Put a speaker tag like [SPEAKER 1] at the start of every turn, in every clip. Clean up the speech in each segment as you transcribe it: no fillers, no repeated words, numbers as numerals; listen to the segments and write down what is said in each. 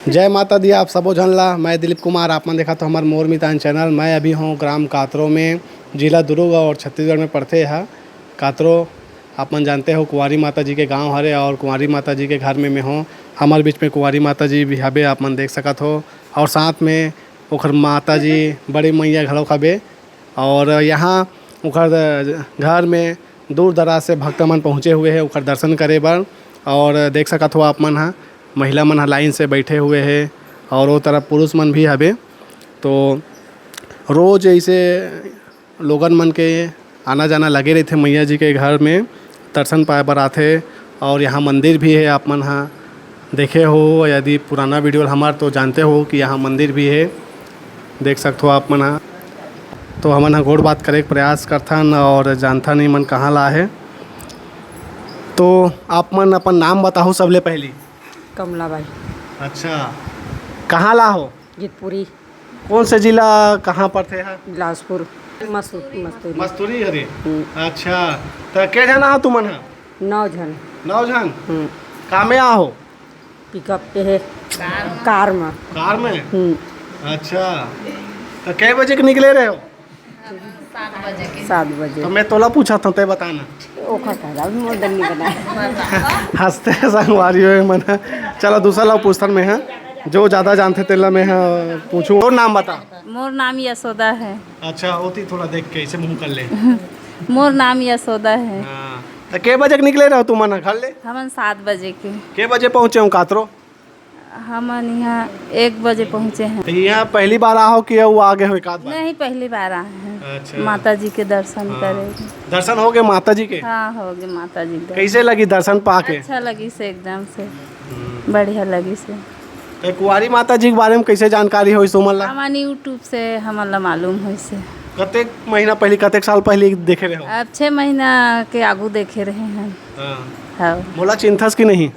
[SPEAKER 1] जय माता दी। आप सबो झन ला मैं दिलीप कुमार आपमन देखा तो हमार मोर मितान चैनल। मैं अभी हूँ ग्राम कातरो में, जिला दुर्ग और छत्तीसगढ़ में पड़ते है। कातरो आपमन जानते हो कुंवारी माता जी के गांव हरे और कुंवारी माता जी के घर में मैं हूँ। हमारे बीच में कुंवारी माता जी भी हबे, आपमन देख सकत हो। और साथ में ओखर माता जी बड़ी मैया घलों हबे। और यहाँ ओखर घर में दूर दराज से भक्त मन पहुँचे हुए हैं ओखर दर्शन करे बर। और देख सकत हो आप मन हा महिला मन लाइन से बैठे हुए हैं और वो तरफ पुरुष मन भी हबे। तो रोज ऐसे लोगन मन के आना जाना लगे रहते मैया जी के घर में दर्शन पाए बर आथे। और यहाँ मंदिर भी है, आप मन हाँ देखे हो यदि पुराना वीडियो हमार तो जानते हो कि यहाँ मंदिर भी है, देख सकते हो आप मन हाँ। तो हमन हाँ गोड़ बात करे के प्रयास करथन और जानथा नहीं मन कहाँ ला है। तो आप मन अपन नाम बताओ सबले पहली।
[SPEAKER 2] कमलाबाई।
[SPEAKER 1] अच्छा, कहाँ ला हो?
[SPEAKER 2] जितपुरी।
[SPEAKER 1] कौन से जिला कहाँ पर थे?
[SPEAKER 2] बिलासपुर। मस्तूरी।
[SPEAKER 1] मस्तूरी हरे। अच्छा, तो के जना हो तुमन हा?
[SPEAKER 2] 9 जन।
[SPEAKER 1] 9 जन? का में आ हो?
[SPEAKER 2] पिकअप पे है। कार में।
[SPEAKER 1] कार में? अच्छा, तो कै बजे के निकले रहे हो?
[SPEAKER 2] 7 बजे।
[SPEAKER 1] तो मैं तोला पूछा था ते बताना।
[SPEAKER 2] ओखा का मोदन नहीं बना।
[SPEAKER 1] हंसते संगवारी हो मन। चलो दूसरा लोग पूछतन में है जो ज़्यादा जानते तेला में है पूछूं। और नाम बता।
[SPEAKER 3] मोर नाम यशोदा है।
[SPEAKER 1] अच्छा, होती थोड़ा देख के इसे मुँह कर ले।
[SPEAKER 3] मोर नाम यशोदा है।
[SPEAKER 1] हाँ, तो के बजे के निकले रहो तुम घर ले?
[SPEAKER 3] हमन 7 बजे के
[SPEAKER 1] बजे पहुँचे हूँ कातरो?
[SPEAKER 3] हमन यहाँ 1 बजे पहुँचे हैं।
[SPEAKER 1] तो यहाँ पहली बार आओ कि वो आगे हो एक आध बार?
[SPEAKER 3] नहीं, पहली बार आए हैं।
[SPEAKER 1] अच्छा।
[SPEAKER 3] माता जी के दर्शन
[SPEAKER 1] हाँ।
[SPEAKER 3] करे।
[SPEAKER 1] दर्शन हो गए माता जी के?
[SPEAKER 3] हाँ, हो गए माता जी के।
[SPEAKER 1] कैसे लगी दर्शन पाके?
[SPEAKER 3] अच्छा लगी से, एकदम से बढ़िया लगी से।
[SPEAKER 1] तो कुंवारी माता जी के बारे में कैसे जानकारी हो तुमन ला?
[SPEAKER 3] हमारे यूट्यूब से हमन ला मालूम हो से।
[SPEAKER 1] कतेक महीना पहले कतेक साल पहले देखे रहे हो?
[SPEAKER 3] अब 6 महीना के आगू देखे रहे हैं। हाँ।
[SPEAKER 1] मोला चिंथस की नहीं?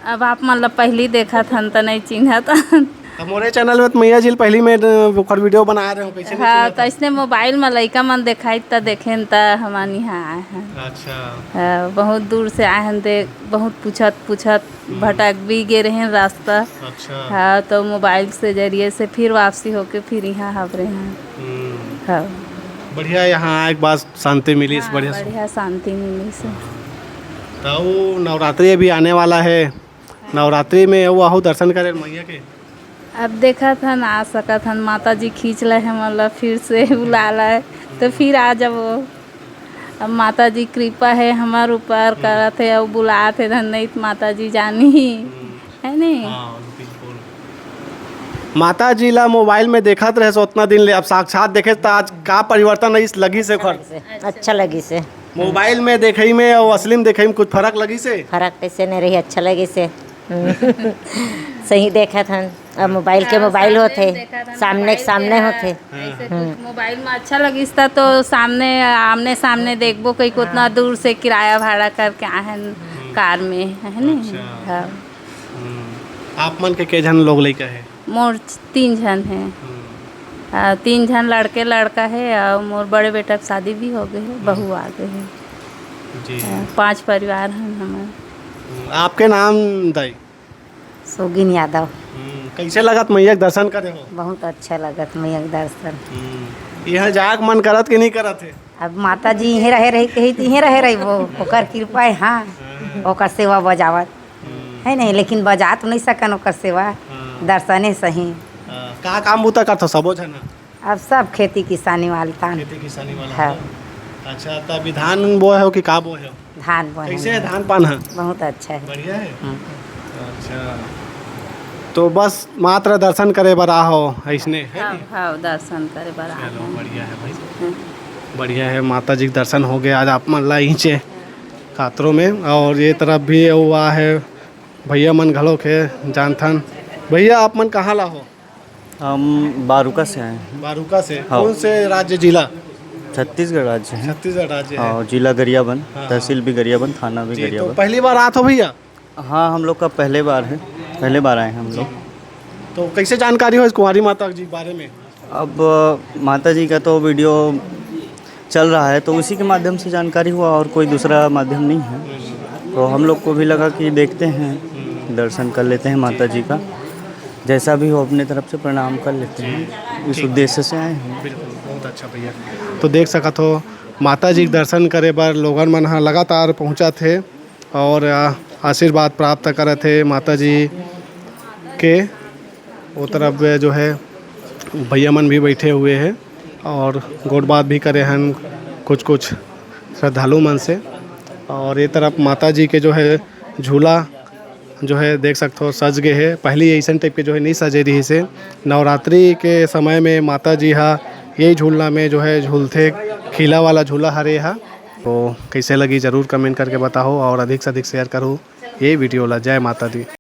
[SPEAKER 3] अब आप मन ला पहली देखा था तो नहीं चिन्हा था।
[SPEAKER 1] मोरे चैनल में तो मैया जी पहली में ओकर वीडियो बना रहे हो, कैसे नहीं
[SPEAKER 3] हाँ,
[SPEAKER 1] चिन्हत?
[SPEAKER 3] तो इसने मोबाइल में लड़का मन दिखाई तो देखे तो हमारे यहाँ आए हैं।
[SPEAKER 1] अच्छा।
[SPEAKER 3] हाँ, बहुत दूर से आए हैं, देख बहुत पूछत भटक भी गए रहे हैं रास्ता।
[SPEAKER 1] अच्छा।
[SPEAKER 3] हाँ, तो मोबाइल से जरिए से फिर वापसी होके फिर यहाँ हावरे हैं। हाँ,
[SPEAKER 1] बढ़िया, यहाँ एक बात शांति मिली।
[SPEAKER 3] हाँ,
[SPEAKER 1] बढ़िया
[SPEAKER 3] बढ़िया शांति मिली से।
[SPEAKER 1] तो नवरात्रि अभी आने वाला है, नवरात्रि में वो आहू दर्शन करे मैया के?
[SPEAKER 3] अब देखा था ना आ सका था, माता जी खींच रहे हैं मतलब फिर से बुला रहा है तो फिर आ जाओ। अब माता जी कृपा है हमारे ऊपर करत है, अब बुलाते थे नहीं तो माता जी जानी है नहीं।
[SPEAKER 1] माता जी ला मोबाइल में देखत रहे सो उतना दिन ले, अब साक्षात देखे तो आज का परिवर्तन है इस लगी से?
[SPEAKER 2] अच्छा लगी से।
[SPEAKER 1] मोबाइल में देखई में और असली में देखई में कुछ फर्क लगी से?
[SPEAKER 2] फर्क कैसे नहीं रही, अच्छा लगी से। सही देखा था। अब मोबाइल के मोबाइल होते, सामने के सामने होते।
[SPEAKER 3] ऐसे कुछ मोबाइल में अच्छा लगिस था तो सामने आमने सामने देखबो कोई उतना दूर से किराया भाड़ा करके आए हैं कार में, है नहीं। हाँ।
[SPEAKER 1] आप मन के जन लोग लेके है?
[SPEAKER 3] मोर 3 जन हैं। 3 जन लड़का है और मोर बड़े बेटा की शादी भी हो गई है, बहू आ गई है
[SPEAKER 1] जी।
[SPEAKER 3] 5 परिवार हैं हमारे।
[SPEAKER 1] आपके नाम दाई?
[SPEAKER 2] सोगिन यादव।
[SPEAKER 1] कैसे लगत मैया के दर्शन करे हो?
[SPEAKER 2] बहुत अच्छा लगत मैया के दर्शन।
[SPEAKER 1] यहाँ जाक मन करत कि नहीं करत है?
[SPEAKER 2] अब माता जी यहीं रहे रही कही तो यहीं रहे रही, वो ओकर कृपा है। हाँ, ओकर सेवा बजावत है नहीं, लेकिन बजा तो नहीं सकन ओकर सेवा, दर्शने सही।
[SPEAKER 1] का काम बूता करत हो सबो जन?
[SPEAKER 2] अब सब खेती किसानी वाला तान।
[SPEAKER 1] खेती किसानी वाला
[SPEAKER 2] हाँ।
[SPEAKER 1] हो। अच्छा, तो अभी धान बोए हो कि का बोए हो?
[SPEAKER 2] धान बोए।
[SPEAKER 1] कैसे है धान पान है?
[SPEAKER 2] बहुत अच्छा है।
[SPEAKER 1] बढ़िया है। अच्छा, तो बस मात्र दर्शन करे बर हो ऐसने है?
[SPEAKER 3] हाँ, हाँ, दर्शन करे बर आए
[SPEAKER 1] चलो
[SPEAKER 3] हैं।
[SPEAKER 1] बढ़िया है भाई, बढ़िया है। माता जी के दर्शन हो गए आज आप मन ला नीचे कातरों में। और ये तरफ भी हुआ है भैया मन घलो के जानथन। भैया आप मन कहाँ ला हो?
[SPEAKER 4] हम बारूका से आए हैं।
[SPEAKER 1] बारूका से?
[SPEAKER 4] हाँ।
[SPEAKER 1] कौन से राज्य जिला?
[SPEAKER 4] छत्तीसगढ़ राज्य है।
[SPEAKER 1] छत्तीसगढ़ राज्य है।
[SPEAKER 4] हाँ, जिला गरियाबंद,
[SPEAKER 1] हाँ।
[SPEAKER 4] तहसील भी गरियाबंद, थाना भी
[SPEAKER 1] जी, तो
[SPEAKER 4] गरियाबंद।
[SPEAKER 1] पहली बार आते हो भैया?
[SPEAKER 4] हाँ, हम लोग का पहले बार है, पहले बार आए हैं हम लोग।
[SPEAKER 1] तो कैसे जानकारी हो इस कुंवारी माता जी के बारे में?
[SPEAKER 4] अब माता जी का तो वीडियो चल रहा है तो उसी के माध्यम से जानकारी हुआ, और कोई दूसरा माध्यम नहीं है। तो हम लोग को भी लगा कि देखते हैं, दर्शन कर लेते हैं माता जी का। जैसा भी हो अपने तरफ से प्रणाम कर लेते हैं, इस उद्देश्य से आए हैं।
[SPEAKER 1] बिल्कुल बहुत अच्छा भैया। तो देख सकत हो माता जी के दर्शन करे बर लोगन मन ह लगातार पहुँचा थे और आशीर्वाद प्राप्त करे थे माता जी के। वो तरफ जो है भैया मन भी बैठे हुए हैं और गोट बात भी करे हैं कुछ कुछ श्रद्धालु मन से। और ये तरफ माता जी के जो है झूला जो है देख सकते हो सज गए है। पहले ऐसा टाइप के जो है नहीं सजे रही से। नवरात्रि के समय में माता जी हा यही झूलना में जो है झूलते, खिला वाला झूला हरे हा। तो कैसे लगी ज़रूर कमेंट करके बताओ और अधिक से अधिक शेयर करो ये वीडियो ला। जय माता दी।